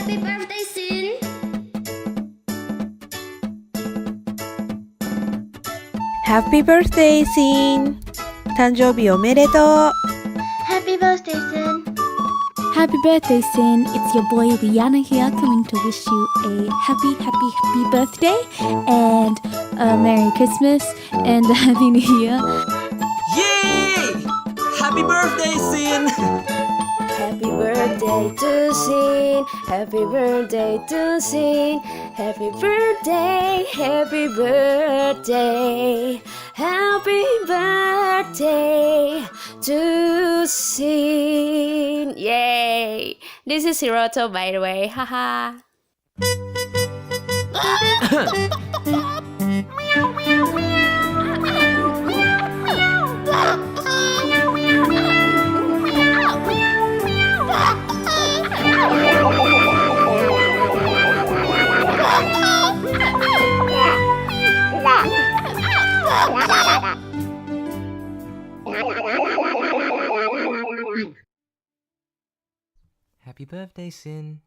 Happy birthday, Sin! Happy birthday, CYNNE! 誕生日おめでとう Happy birthday, Sin! Happy birthday, Sin. It's your boy Rihanna here coming to wish you a happy birthday and a Merry Christmas and a Happy New Year. Yay! Happy birthday, CYNNE! Happy birthday to Sin. Happy birthday to Sin. Happy birthday, happy birthday. Happy birthday to Sin. Yay! This is Hiroto, by the way. Haha. Happy birthday, CYNNE.